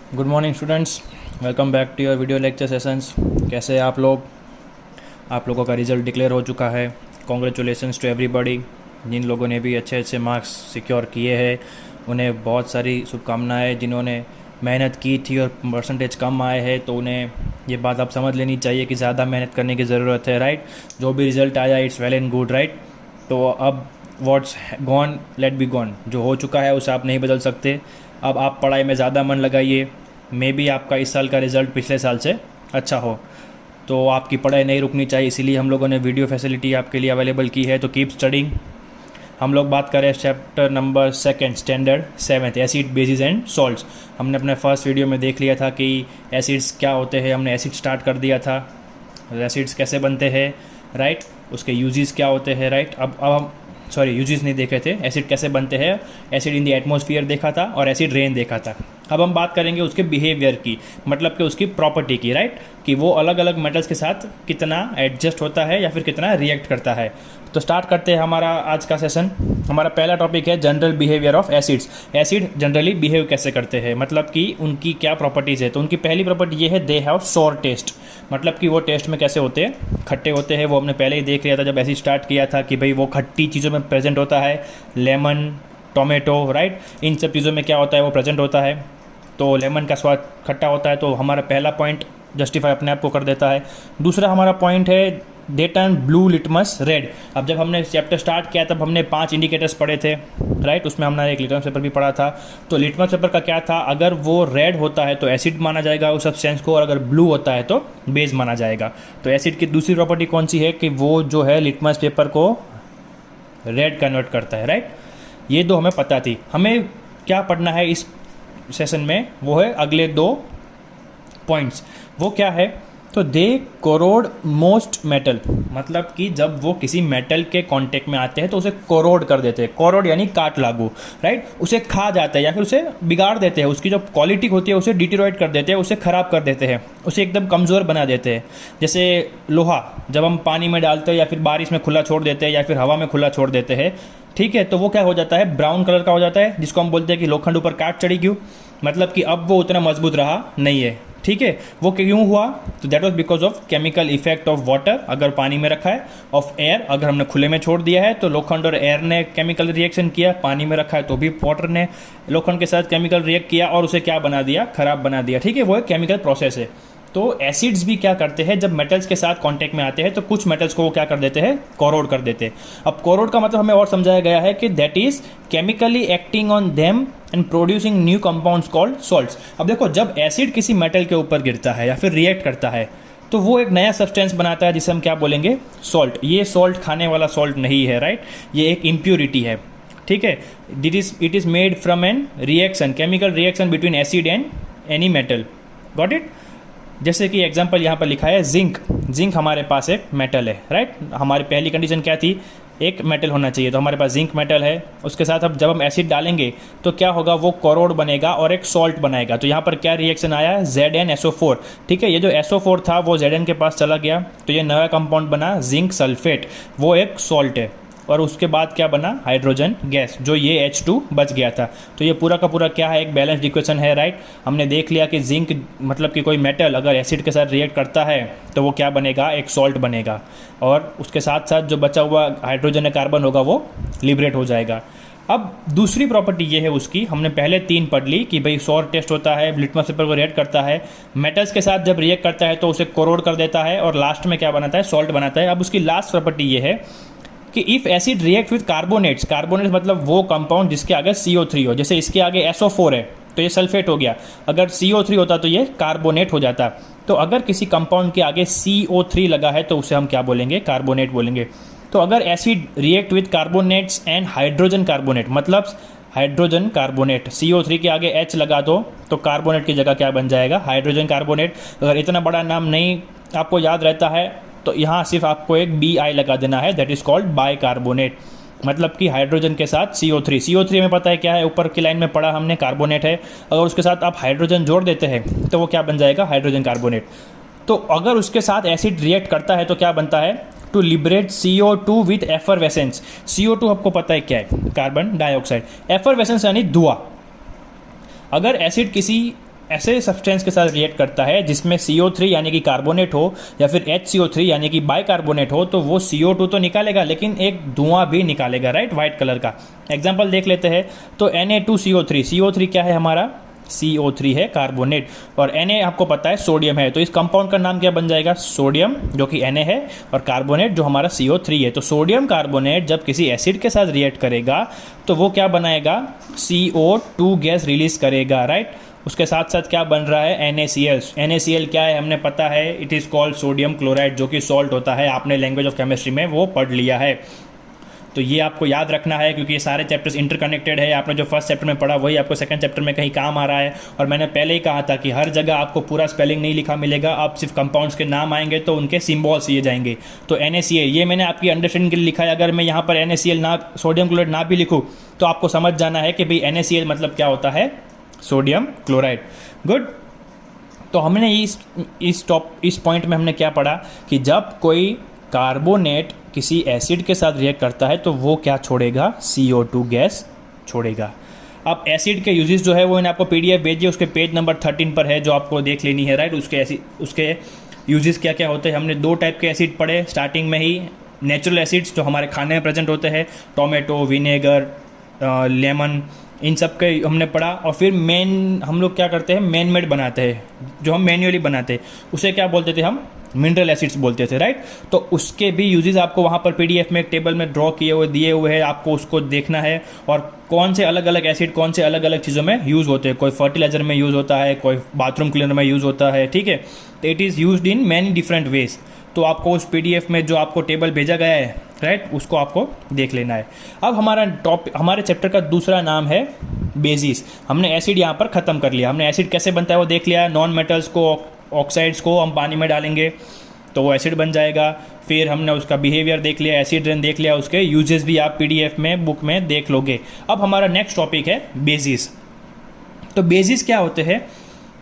Good morning students, welcome back to your video lecture sessions. कैसे हैं आप लोग? आप लोगों का रिज़ल्ट डिक्लेयर हो चुका है। Congratulations to everybody. जिन लोगों ने भी अच्छे अच्छे मार्क्स सिक्योर किए हैं उन्हें बहुत सारी शुभकामनाएं। जिन्होंने मेहनत की थी और परसेंटेज कम आए हैं तो उन्हें ये बात आप समझ लेनी चाहिए कि ज़्यादा मेहनत करने की ज़रूरत है, राइट। जो भी रिज़ल्ट आया it's well and good, right. तो अब what's gone let be gone. जो हो चुका है उसे आप नहीं बदल सकते। अब आप पढ़ाई में ज़्यादा मन लगाइए। मे बी आपका इस साल का रिज़ल्ट पिछले साल से अच्छा हो, तो आपकी पढ़ाई नहीं रुकनी चाहिए। इसीलिए हम लोगों ने वीडियो फैसिलिटी आपके लिए अवेलेबल की है। तो कीप स्टडिंग। हम लोग बात करें chapter number 2 standard 7 acid basis and salts. हमने अपने फर्स्ट वीडियो में देख लिया था कि एसिड्स क्या होते हैं। हमने एसिड स्टार्ट कर दिया था, एसिड्स कैसे बनते हैं, राइट। उसके यूजेस क्या होते हैं, राइट। अब हम यूजेस नहीं देखे थे। एसिड कैसे बनते हैं, एसिड इन द एटमॉस्फेयर देखा था और एसिड रेन देखा था। अब हम बात करेंगे उसके बिहेवियर की, मतलब कि उसकी प्रॉपर्टी की, राइट। कि वो अलग अलग मेटल्स के साथ कितना एडजस्ट होता है या फिर कितना रिएक्ट करता है। तो स्टार्ट करते हैं हमारा आज का सेशन। हमारा पहला टॉपिक है general behaviour of acids. Acid generally behave कैसे करते हैं, मतलब कि उनकी क्या प्रॉपर्टीज़ है। तो उनकी पहली प्रॉपर्टी ये है, दे हैव सोर टेस्ट। मतलब कि वो टेस्ट में कैसे होते हैं, खट्टे होते हैं। वो हमने पहले ही देख लिया था जब एसिड स्टार्ट किया था कि भाई वो खट्टी चीज़ों में प्रेजेंट होता है। Lemon, tomato, right. इन सब चीज़ों में क्या होता है, वो प्रेजेंट होता है। तो लेमन का स्वाद खट्टा होता है। तो हमारा पहला पॉइंट जस्टिफाई अपने आप को कर देता है। दूसरा हमारा पॉइंट है, they turn blue litmus red. अब जब हमने चैप्टर स्टार्ट किया तब हमने 5 इंडिकेटर्स पढ़े थे, राइट। उसमें हमने एक लिटमस पेपर भी पढ़ा था। तो लिटमस पेपर का क्या था, अगर वो रेड होता है तो एसिड माना जाएगा उस सब्सटेंस को, और अगर ब्लू होता है तो बेस माना जाएगा। तो एसिड की दूसरी प्रॉपर्टी कौन सी है कि वो जो है लिटमस पेपर को रेड कन्वर्ट करता है, राइट। ये दो हमें पता थी। हमें क्या पढ़ना है इस सेशन में, वो है अगले 2 पॉइंट्स। वो क्या है, तो दे कोरोड मोस्ट मेटल। मतलब कि जब वो किसी मेटल के कांटेक्ट में आते हैं तो उसे कोरोड कर देते हैं। कोरोड यानी काट लागू, राइट। उसे खा जाते हैं या फिर उसे बिगाड़ देते हैं। उसकी जो क्वालिटी होती है उसे डिटेरोरेट कर देते हैं, उसे ख़राब कर देते हैं, उसे एकदम कमज़ोर बना देते हैं। जैसे लोहा जब हम पानी में डालते हैं या फिर बारिश में खुला छोड़ देते हैं या फिर हवा में खुला छोड़ देते हैं, ठीक है, तो वो क्या हो जाता है, ब्राउन कलर का हो जाता है, जिसको हम बोलते हैं कि लोखंड ऊपर काट चढ़ी क्यों। मतलब कि अब वो उतना मजबूत रहा नहीं है, ठीक है। वो क्यों हुआ, तो that was because of chemical effect of water, अगर पानी में रखा है, ऑफ एयर, अगर हमने खुले में छोड़ दिया है तो लोखंड और एयर ने केमिकल रिएक्शन किया। पानी में रखा है तो भी वाटर ने लोखंड के साथ केमिकल रिएक्ट किया और उसे क्या बना दिया, खराब बना दिया, ठीक है। वो एक केमिकल प्रोसेस है। तो एसिड्स भी क्या करते हैं, जब मेटल्स के साथ कांटेक्ट में आते हैं तो कुछ मेटल्स को वो क्या कर देते हैं, कोरोड कर देते हैं। अब कोरोड का मतलब हमें और समझाया गया है कि that is chemically acting on them and producing new compounds called salts. अब देखो, जब एसिड किसी मेटल के ऊपर गिरता है या फिर रिएक्ट करता है तो वो एक नया सब्सटेंस बनाता है जिसे हम क्या बोलेंगे, सॉल्ट। ये सॉल्ट खाने वाला सॉल्ट नहीं है, राइट। ये एक इम्प्योरिटी है, ठीक है। It is made from an reaction, chemical reaction between acid and any metal. Got it. जैसे कि एग्जांपल यहाँ पर लिखा है जिंक। जिंक हमारे पास एक मेटल है, राइट। हमारी पहली कंडीशन क्या थी, एक मेटल होना चाहिए। तो हमारे पास जिंक मेटल है। उसके साथ अब जब हम एसिड डालेंगे तो क्या होगा, वो कोरोड बनेगा और एक सॉल्ट बनाएगा। तो यहाँ पर क्या रिएक्शन आया, ZnSO4, ठीक है। ये जो SO4 था वो Zn के पास चला गया तो ये नया कंपाउंड बना जिंक सल्फेट, वो एक सॉल्ट है। और उसके बाद क्या बना, हाइड्रोजन गैस, जो ये H2 बच गया था। तो ये पूरा का पूरा क्या है, एक बैलेंस्ड इक्वेशन है, राइट। हमने देख लिया कि जिंक मतलब कि कोई मेटल अगर एसिड के साथ रिएक्ट करता है तो वो क्या बनेगा, एक सॉल्ट बनेगा। और उसके साथ साथ जो बचा हुआ हाइड्रोजन या कार्बन होगा वो लिबरेट हो जाएगा। अब दूसरी प्रॉपर्टी ये है उसकी, हमने पहले 3 पढ़ ली कि भाई सॉर टेस्ट होता है, लिटमस पेपर को रिएक्ट करता है, मेटल्स के साथ जब रिएक्ट करता है तो उसे कोरोड कर देता है और लास्ट में क्या बनाता है, सॉल्ट बनाता है। अब उसकी लास्ट प्रॉपर्टी ये है कि if acid react with carbonates, carbonates मतलब वो कंपाउंड जिसके आगे CO3 हो। जैसे इसके आगे SO4 है तो ये सल्फेट हो गया, अगर CO3 होता तो ये कार्बोनेट हो जाता। तो अगर किसी कंपाउंड के आगे CO3 लगा है तो उसे हम क्या बोलेंगे, कार्बोनेट बोलेंगे। तो अगर acid react with carbonates and hydrogen carbonate, मतलब हाइड्रोजन कार्बोनेट, CO3 के आगे H लगा दो तो कार्बोनेट की जगह क्या बन जाएगा, हाइड्रोजन कार्बोनेट। अगर इतना बड़ा नाम नहीं आपको याद रहता है तो यहाँ सिर्फ आपको एक Bi लगा देना है, दैट इज कॉल्ड बाइकार्बोनेट। मतलब कि हाइड्रोजन के साथ CO3, CO3 में पता है क्या है, ऊपर की लाइन में पढ़ा हमने, कार्बोनेट है। अगर उसके साथ आप हाइड्रोजन जोड़ देते हैं तो वो क्या बन जाएगा, हाइड्रोजन कार्बोनेट। तो अगर उसके साथ एसिड रिएक्ट करता है तो क्या बनता है, to liberate CO2 with effervescence. CO2 आपको पता है क्या है, कार्बन डाइऑक्साइड। एफरवेसेंस यानी धुआं। अगर एसिड किसी ऐसे सब्सटेंस के साथ रिएक्ट करता है जिसमें CO3 यानी कि कार्बोनेट हो या फिर HCO3 यानी कि बाइकार्बोनेट हो, तो वो CO2 तो निकालेगा लेकिन एक धुआं भी निकालेगा, राइट, वाइट कलर का। एग्जांपल देख लेते हैं। तो Na2CO3, CO3 क्या है हमारा, CO3 है कार्बोनेट, और Na आपको पता है सोडियम है, तो इस कंपाउंड का नाम क्या बन जाएगा, सोडियम, जो कि Na है, और कार्बोनेट जो हमारा CO3 है। तो सोडियम कार्बोनेट जब किसी एसिड के साथ रिएक्ट करेगा तो वो क्या बनाएगा, CO2 गैस रिलीज करेगा, राइट। उसके साथ साथ क्या बन रहा है, NaCl। NaCl क्या है, हमने पता है, it is called sodium chloride, जो कि सॉल्ट होता है, आपने लैंग्वेज ऑफ केमिस्ट्री में वो पढ़ लिया है। तो ये आपको याद रखना है क्योंकि ये सारे चैप्टर्स इंटरकनेक्टेड है। आपने जो फर्स्ट चैप्टर में पढ़ा वही आपको सेकंड चैप्टर में कहीं काम आ रहा है। और मैंने पहले ही कहा था कि हर जगह आपको पूरा स्पेलिंग नहीं लिखा मिलेगा, आप सिर्फ कंपाउंड्स के नाम आएंगे तो उनके सिम्बॉल्स ये जाएंगे। तो NaCl ये मैंने आपकी अंडरस्टैंडिंग के लिए लिखा है। अगर मैं यहाँ पर NaCl ना, सोडियम क्लोराइड ना भी लिखूँ तो आपको समझ जाना है कि भाई NaCl मतलब क्या होता है, सोडियम क्लोराइड। गुड। तो हमने इस पॉइंट में हमने क्या पढ़ा कि जब कोई कार्बोनेट किसी एसिड के साथ रिएक्ट करता है तो वो क्या छोड़ेगा, CO2 गैस छोड़ेगा। अब एसिड के यूजेस जो है वो मैंने आपको PDF भेजी है, उसके पेज नंबर 13 पर है, जो आपको देख लेनी है, राइट। उसके यूजेस क्या क्या होते हैं। हमने 2 टाइप के एसिड पढ़े स्टार्टिंग में ही। नेचुरल एसिड्स जो हमारे खाने में प्रेजेंट होते हैं, टोमेटो, विनेगर, लेमन, इन सब के हमने पढ़ा। और फिर हम लोग क्या करते हैं, मैन मेड बनाते हैं, जो हम मैन्युअली बनाते हैं, उसे क्या बोलते थे हम, मिनरल एसिड्स बोलते थे, राइट। तो उसके भी यूजेस आपको वहाँ पर PDF में एक टेबल में ड्रॉ किए हुए दिए हुए हैं, आपको उसको देखना है। और कौन से अलग अलग एसिड कौन से अलग अलग चीज़ों में यूज़ होते हैं, कोई फर्टिलाइजर में यूज़ होता है, कोई बाथरूम क्लीनर में यूज़ होता है, ठीक है। तो it is used in many different ways. तो आपको उस PDF में जो आपको टेबल भेजा गया है, राइट, उसको आपको देख लेना है। अब हमारे चैप्टर का दूसरा नाम है बेसिस। हमने एसिड यहाँ पर ख़त्म कर लिया। हमने एसिड कैसे बनता है वो देख लिया। नॉन मेटल्स को, ऑक्साइड्स को हम पानी में डालेंगे तो वो एसिड बन जाएगा। फिर हमने उसका बिहेवियर देख लिया, एसिड रेन देख लिया, उसके यूजेस भी आप PDF में, बुक में देख लोगे। अब हमारा नेक्स्ट टॉपिक है बेसिस। तो बेसिस क्या होते हैं,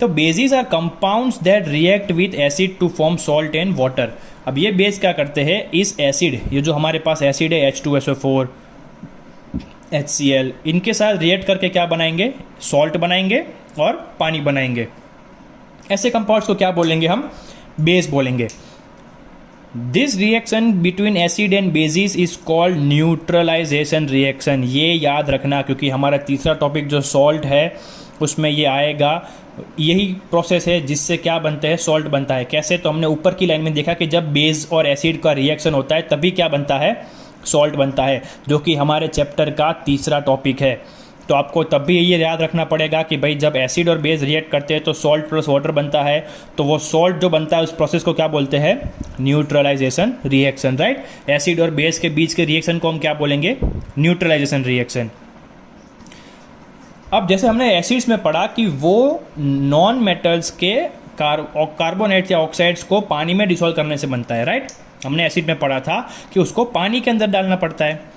तो bases are compounds that react with acid to form salt and water. अब ये बेस क्या करते हैं, इस एसिड, ये जो हमारे पास एसिड है H2SO4, HCl, इनके साथ रिएक्ट करके क्या बनाएंगे, सॉल्ट बनाएंगे और पानी बनाएंगे। ऐसे कंपाउंड्स को क्या बोलेंगे हम, बेस बोलेंगे। This reaction between acid and bases is called neutralisation reaction. ये याद रखना क्योंकि हमारा तीसरा टॉपिक जो सॉल्ट है उसमें ये आएगा। यही प्रोसेस है जिससे क्या बनता है, सॉल्ट बनता है। कैसे, तो हमने ऊपर की लाइन में देखा कि जब बेस और एसिड का रिएक्शन होता है तभी क्या बनता है, सॉल्ट बनता है, जो कि हमारे चैप्टर का तीसरा टॉपिक है। तो आपको तब भी ये याद रखना पड़ेगा कि भाई जब एसिड और बेस रिएक्ट करते हैं तो सॉल्ट प्लस वाटर बनता है। तो वो सॉल्ट जो बनता है उस प्रोसेस को क्या बोलते हैं, न्यूट्रलाइजेशन रिएक्शन, राइट। एसिड और बेस के बीच के रिएक्शन को हम क्या बोलेंगे, न्यूट्रलाइजेशन रिएक्शन। अब जैसे हमने एसिड्स में पढ़ा कि वो नॉन मेटल्स के कार्बोनेट या ऑक्साइड्स को पानी में डिसॉल्व करने से बनता है, राइट। हमने एसिड में पढ़ा था कि उसको पानी के अंदर डालना पड़ता है।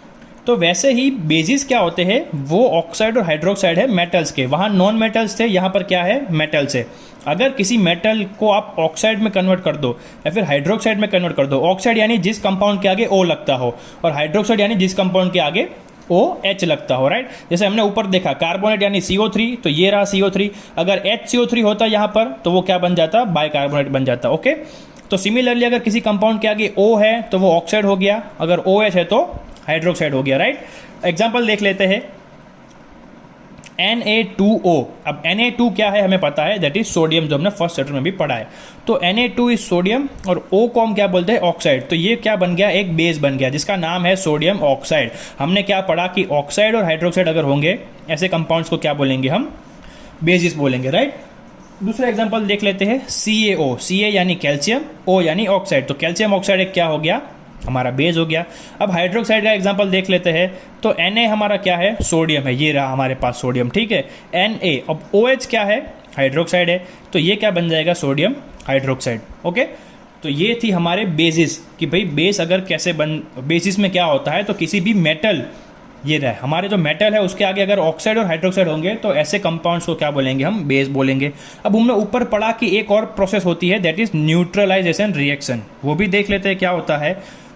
तो वैसे ही बेसिस क्या होते हैं, वो ऑक्साइड और हाइड्रोक्साइड है मेटल्स के। वहाँ नॉन मेटल्स थे, यहाँ पर क्या है, मेटल्स है। अगर किसी मेटल को आप ऑक्साइड में कन्वर्ट कर दो या फिर हाइड्रोक्साइड में कन्वर्ट कर दो, ऑक्साइड यानी जिस कंपाउंड के आगे O लगता हो और हाइड्रोक्साइड यानी जिस कंपाउंड के आगे OH लगता हो, राइट। जैसे हमने ऊपर देखा कार्बोनेट यानी CO3, तो ये रहा CO3। अगर HCO3 होता यहाँ पर तो वो क्या बन जाता, बाइकार्बोनेट बन जाता, ओके। तो सिमिलरली अगर किसी कंपाउंड के आगे O है तो वो ऑक्साइड हो गया, अगर OH है तो हाइड्रोक्साइड हो गया, राइट। एग्जाम्पल देख लेते हैं, Na2O। अब Na2 क्या है हमें पता है, दैट इज सोडियम, जो हमने फर्स्ट चैप्टर में भी पढ़ा है। तो Na2 इज सोडियम और O को हम क्या बोलते हैं, ऑक्साइड। तो ये क्या बन गया, एक बेस बन गया जिसका नाम है सोडियम ऑक्साइड। हमने क्या पढ़ा कि ऑक्साइड और हाइड्रोक्साइड अगर होंगे ऐसे कंपाउंड्स को क्या बोलेंगे हम, बेसिस बोलेंगे, राइट। दूसरा एग्जाम्पल देख लेते हैं, CaO। Ca यानी कैल्शियम, O यानी ऑक्साइड। तो कैल्शियम ऑक्साइड एक क्या हो गया, हमारा बेस हो गया। अब हाइड्रोक्साइड का एग्जांपल देख लेते हैं, तो Na हमारा क्या है, सोडियम है, ये रहा हमारे पास सोडियम, ठीक है। Na, अब OH क्या है, हाइड्रोक्साइड है, तो ये क्या बन जाएगा, सोडियम हाइड्रोक्साइड, ओके। तो ये थी हमारे बेसिस कि भाई बेस अगर कैसे बेसिस में क्या होता है, तो किसी भी मेटल, ये रहा हमारे जो मेटल है उसके आगे अगर ऑक्साइड और हाइड्रोक्साइड होंगे तो ऐसे कंपाउंड्स को क्या बोलेंगे हम, बेस बोलेंगे। अब हमने ऊपर पढ़ा कि एक और प्रोसेस होती है, दैट इज न्यूट्रलाइजेशन रिएक्शन। वो भी देख लेते हैं क्या होता है।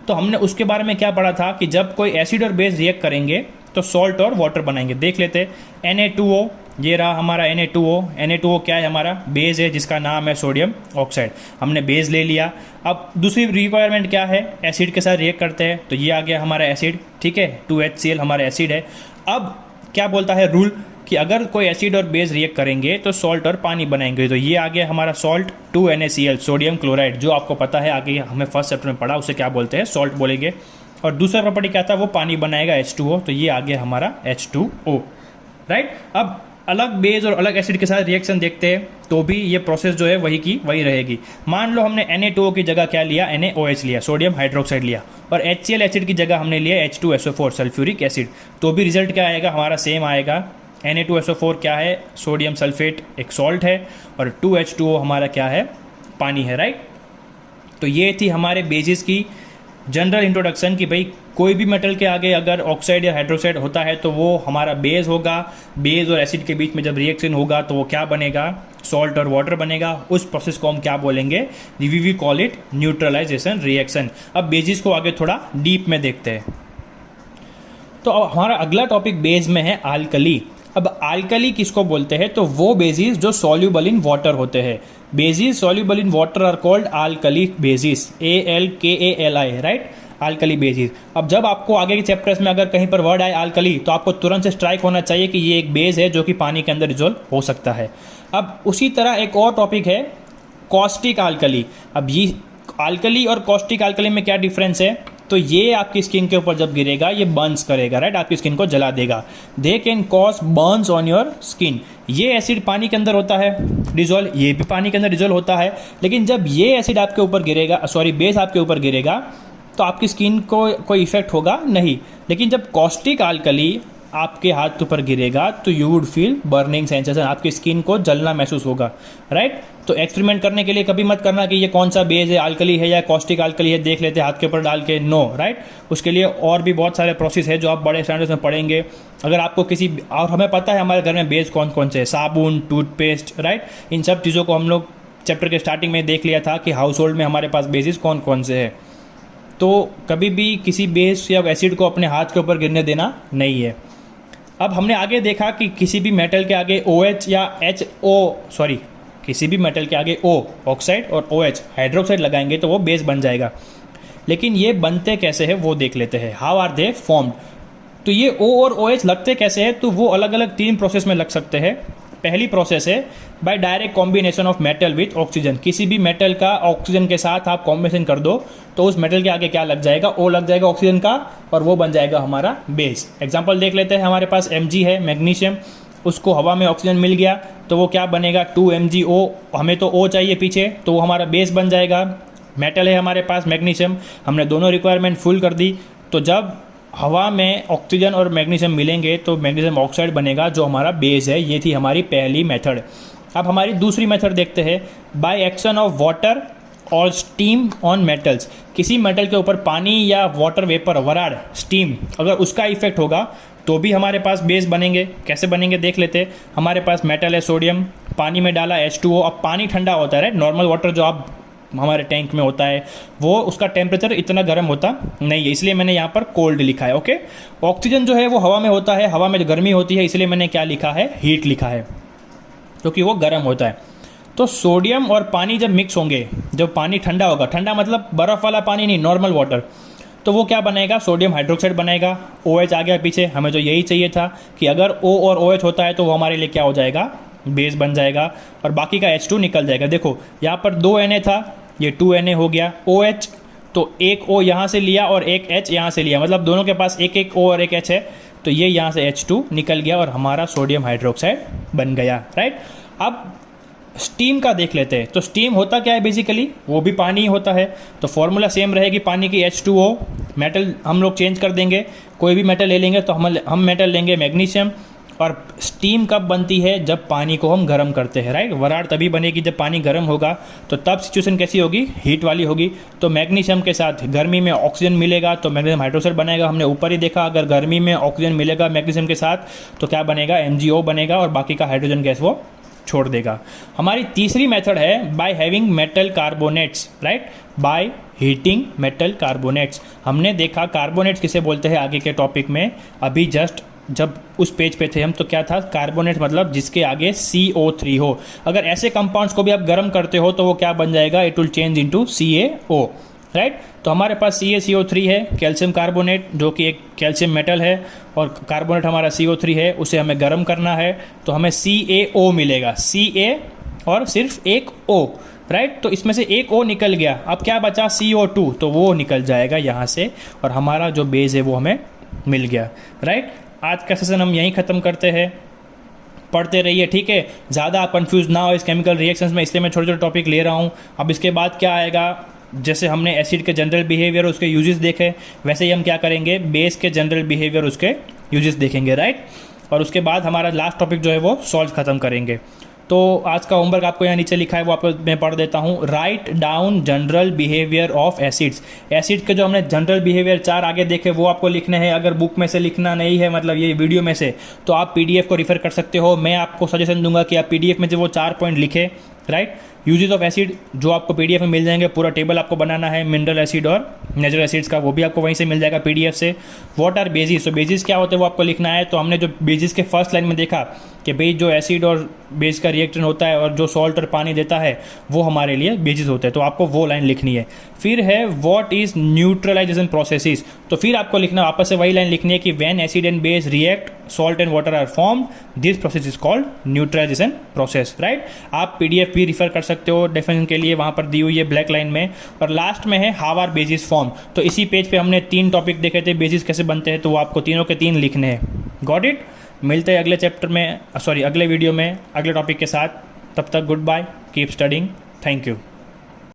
तो हमने उसके बारे में क्या पढ़ा था कि जब कोई एसिड और बेस रिएक्ट करेंगे तो सॉल्ट और वाटर बनाएंगे। देख लेते हैं, Na2O ये रहा हमारा Na2O। Na2O क्या है? हमारा बेस है जिसका नाम है सोडियम ऑक्साइड। हमने बेस ले लिया। अब दूसरी रिक्वायरमेंट क्या है? एसिड के साथ रिएक्ट करते हैं, तो ये आ गया हमारा एसिड, ठीक है, 2HCl हमारा एसिड है। अब क्या बोलता है रूल कि अगर कोई एसिड और बेस रिएक्ट करेंगे तो सॉल्ट और पानी बनाएंगे, तो ये आ गया हमारा सॉल्ट 2NaCl, सोडियम क्लोराइड, जो आपको पता है आगे हमें फर्स्ट चैप्टर में पढ़ा, उसे क्या बोलते हैं? सॉल्ट बोलेंगे। और दूसरा प्रॉपर्टी क्या था? वो पानी बनाएगा H2O, तो ये आ गया हमारा H2O, राइट। अब अलग बेस और अलग एसिड के साथ रिएक्शन देखते हैं तो भी ये प्रोसेस जो है वही की वही रहेगी। मान लो हमने Na2O की जगह क्या लिया? NaOH लिया, सोडियम हाइड्रोक्साइड लिया, और HCl एसिड की जगह हमने लिया H2SO4, सल्फ्यूरिक एसिड, तो भी रिजल्ट क्या आएगा? हमारा सेम आएगा। Na2SO4 क्या है? सोडियम सल्फेट, एक सॉल्ट है, और 2H2O हमारा क्या है? पानी है, राइट। तो ये थी हमारे बेसिस की जनरल इंट्रोडक्शन कि भाई कोई भी मेटल के आगे अगर ऑक्साइड या हाइड्रोक्साइड होता है तो वो हमारा बेस होगा। बेस और एसिड के बीच में जब रिएक्शन होगा तो वो क्या बनेगा? सॉल्ट और वाटर बनेगा। उस प्रोसेस को हम क्या बोलेंगे? We call it neutralisation reaction. अब बेसिस को आगे थोड़ा डीप में देखते हैं। तो अब हमारा अगला टॉपिक बेस में है आल्कली। अब आल्कली किसको बोलते हैं? तो वो बेसिस जो सॉल्यूबल इन वाटर होते हैं। Bases soluble in water are called alkali bases, ALKALI, right, alkali bases. अब जब आपको आगे के चैप्टर्स में अगर कहीं पर वर्ड आए आल्कली, तो आपको तुरंत से स्ट्राइक होना चाहिए कि ये एक बेस है जो कि पानी के अंदर डिजोल्व हो सकता है। अब उसी तरह एक और टॉपिक है कॉस्टिक आल्कली। अब ये आल्कली और कॉस्टिक आल्कली में क्या डिफरेंस है? तो ये आपकी स्किन के ऊपर जब गिरेगा ये बर्न्स करेगा, राइट, आपकी स्किन को जला देगा। They can cause Burns on your skin. ये एसिड पानी के अंदर होता है डिजोल्व, ये भी पानी के अंदर डिजोल्व होता है, लेकिन जब ये एसिड आपके ऊपर गिरेगा, बेस आपके ऊपर गिरेगा, तो आपकी स्किन को कोई इफेक्ट होगा नहीं। लेकिन जब कॉस्टिक आल्कली आपके हाथ ऊपर गिरेगा तो you would feel burning sensation, आपकी स्किन को जलना महसूस होगा, राइट। तो एक्सपेरिमेंट करने के लिए कभी मत करना कि ये कौन सा बेस है, आल्कली है या कॉस्टिक आल्कली है, देख लेते हाथ के ऊपर डाल के, नो, राइट। उसके लिए और भी बहुत सारे प्रोसेस है जो आप बड़े स्टैंडर्ड्स में पढ़ेंगे। अगर आपको किसी, और हमें पता है हमारे घर में बेस कौन कौन से है, साबुन, टूथपेस्ट, राइट, इन सब चीज़ों को हम लोग चैप्टर के स्टार्टिंग में देख लिया था कि हाउस होल्ड में हमारे पास बेसिस कौन कौन से है। तो कभी भी किसी बेस या एसिड को अपने हाथ के ऊपर गिरने देना नहीं है। अब हमने आगे देखा कि किसी भी मेटल के आगे OH या किसी भी मेटल के आगे O ऑक्साइड और OH हाइड्रोक्साइड लगाएंगे तो वो बेस बन जाएगा। लेकिन ये बनते कैसे हैं वो देख लेते हैं। How are they formed? तो ये O और OH लगते कैसे हैं? तो वो अलग अलग 3 प्रोसेस में लग सकते हैं। पहली प्रोसेस है by direct combination of metal with oxygen. किसी भी मेटल का ऑक्सीजन के साथ आप कॉम्बिनेशन कर दो तो उस मेटल के आगे क्या लग जाएगा? O लग जाएगा ऑक्सीजन का, और वो बन जाएगा हमारा बेस। एग्जांपल देख लेते हैं, हमारे पास Mg है, मैग्नीशियम, उसको हवा में ऑक्सीजन मिल गया तो वो क्या बनेगा? 2MgO। हमें तो O चाहिए पीछे, तो वो हमारा बेस बन जाएगा। मेटल है हमारे पास मैग्नीशियम, हमने दोनों रिक्वायरमेंट फुल कर दी, तो जब हवा में ऑक्सीजन और मैग्नीशियम मिलेंगे तो मैग्नीशियम ऑक्साइड बनेगा जो हमारा बेस है। ये थी हमारी पहली मेथड। अब हमारी दूसरी मेथड देखते हैं, बाय एक्शन ऑफ वाटर और स्टीम ऑन मेटल्स। किसी मेटल के ऊपर पानी या वाटर वेपर, वराड, स्टीम, अगर उसका इफेक्ट होगा तो भी हमारे पास बेस बनेंगे। कैसे बनेंगे देख लेते हैं। हमारे पास मेटल है सोडियम, पानी में डाला H2O। अब पानी ठंडा होता है, राइट, नॉर्मल वाटर जो आप हमारे टैंक में होता है वो, उसका टेम्परेचर इतना गर्म होता नहीं है, इसलिए मैंने यहाँ पर कोल्ड लिखा है, ओके। ऑक्सीजन जो है वो हवा में होता है, हवा में जो गर्मी होती है, इसलिए मैंने क्या लिखा है? हीट लिखा है, क्योंकि वो गर्म होता है। तो सोडियम और पानी जब मिक्स होंगे, जब पानी ठंडा होगा, ठंडा मतलब बर्फ़ वाला पानी नहीं, नॉर्मल वाटर, तो वो क्या बनेगा? सोडियम हाइड्रोक्साइड बनेगा। OH आ गया पीछे, हमें तो यही चाहिए था कि अगर O और OH होता है तो वो हमारे लिए क्या हो जाएगा? बेस बन जाएगा, और बाकी का H2 निकल जाएगा। देखो यहाँ पर 2 Na था, ये 2 Na हो गया। OH, तो एक O यहाँ से लिया और एक H यहाँ से लिया, मतलब दोनों के पास एक एक O और एक H है, तो ये यहाँ से H2 निकल गया और हमारा सोडियम हाइड्रोक्साइड बन गया, राइट। अब स्टीम का देख लेते हैं। तो स्टीम होता क्या है? बेसिकली वो भी पानी ही होता है, तो फॉर्मूला सेम रहेगी पानी की, H2O। मेटल हम लोग चेंज कर देंगे, कोई भी मेटल ले लेंगे, तो हम मेटल लेंगे मैग्नीशियम। और स्टीम कब बनती है? जब पानी को हम गर्म करते हैं, राइट। वराड तभी बनेगी जब पानी गर्म होगा, तो तब सिचुएशन कैसी होगी? हीट वाली होगी। तो मैग्नीशियम के साथ गर्मी में ऑक्सीजन मिलेगा तो मैग्नीशियम हाइड्रोक्साइड बनेगा। हमने ऊपर ही देखा, अगर गर्मी में ऑक्सीजन मिलेगा मैग्नीशियम के साथ तो क्या बनेगा? MgO बनेगा, और बाकी का हाइड्रोजन गैस वो छोड़ देगा। हमारी तीसरी मेथड है by having metal carbonates, right, by heating metal carbonates. हमने देखा कार्बोनेट्स किसे बोलते हैं आगे के टॉपिक में, अभी जस्ट जब उस पेज पे थे हम तो क्या था, कार्बोनेट मतलब जिसके आगे CO3 हो। अगर ऐसे कंपाउंड्स को भी आप गर्म करते हो तो वो क्या बन जाएगा, it will change into CaO, right. तो हमारे पास CaCO3 है, कैल्शियम कार्बोनेट जो कि एक कैल्शियम मेटल है, और कार्बोनेट हमारा CO3 है, उसे हमें गर्म करना है तो हमें CaO मिलेगा, Ca और सिर्फ एक O, राइट। तो इसमें से एक O निकल गया, अब क्या बचा CO2, तो वो निकल जाएगा यहाँ से और हमारा जो बेस है वो हमें मिल गया, राइट। आज का सेशन हम यहीं ख़त्म करते हैं, पढ़ते रहिए, ठीक है। ज़्यादा आप कंफ्यूज ना हो इस केमिकल रिएक्शंस में, इसलिए मैं छोटे छोटे टॉपिक ले रहा हूँ। अब इसके बाद क्या आएगा, जैसे हमने एसिड के जनरल बिहेवियर उसके यूजेस देखे, वैसे ही हम क्या करेंगे, बेस के जनरल बिहेवियर उसके यूजेस देखेंगे, राइट। और उसके बाद हमारा लास्ट टॉपिक जो है वो सॉल्ट ख़त्म करेंगे। तो आज का होमवर्क आपको यहाँ नीचे लिखा है, वो आपको मैं पढ़ देता हूँ। Write down general behaviour of acids. Acid के जो हमने जनरल बिहेवियर 4 आगे देखे वो आपको लिखने हैं। अगर बुक में से लिखना नहीं है, मतलब ये वीडियो में से, तो आप PDF को रिफ़र कर सकते हो। मैं आपको सजेशन दूंगा कि आप PDF में से वो 4 पॉइंट लिखें, राइट। यूजेस ऑफ एसिड जो आपको PDF में मिल जाएंगे, पूरा टेबल आपको बनाना है मिनरल एसिड और नेचुरल एसिड्स का, वो भी आपको वहीं से मिल जाएगा PDF से। व्हाट आर बेसिस, तो बेसिस क्या होते हैं वो आपको लिखना है। तो हमने जो बेसिस के फर्स्ट लाइन में देखा कि बेस जो एसिड और बेस का रिएक्टेंट होता है और जो सॉल्ट और पानी देता है वो हमारे लिए बेसिस होते हैं, तो आपको वो लाइन लिखनी है। फिर है व्हाट इज न्यूट्रलाइजेशन प्रोसेसेस, तो फिर आपको लिखना वापस से वही लाइन लिखनी है कि when acid and base react salt and water are formed, this process is called neutralisation process, right. आप PDF भी रिफर कर सकते हो डेफिनेशन के लिए, वहाँ पर दी हुई है ब्लैक लाइन में। और लास्ट में है हाउ आर बेसिस फॉर्म, तो इसी पेज पे हमने 3 टॉपिक देखे थे बेसिस कैसे बनते हैं, तो वो आपको तीनों के 3 लिखने हैं। Got it. मिलते हैं अगले चैप्टर में, अगले वीडियो में अगले टॉपिक के साथ। तब तक goodbye, keep studying, thank you.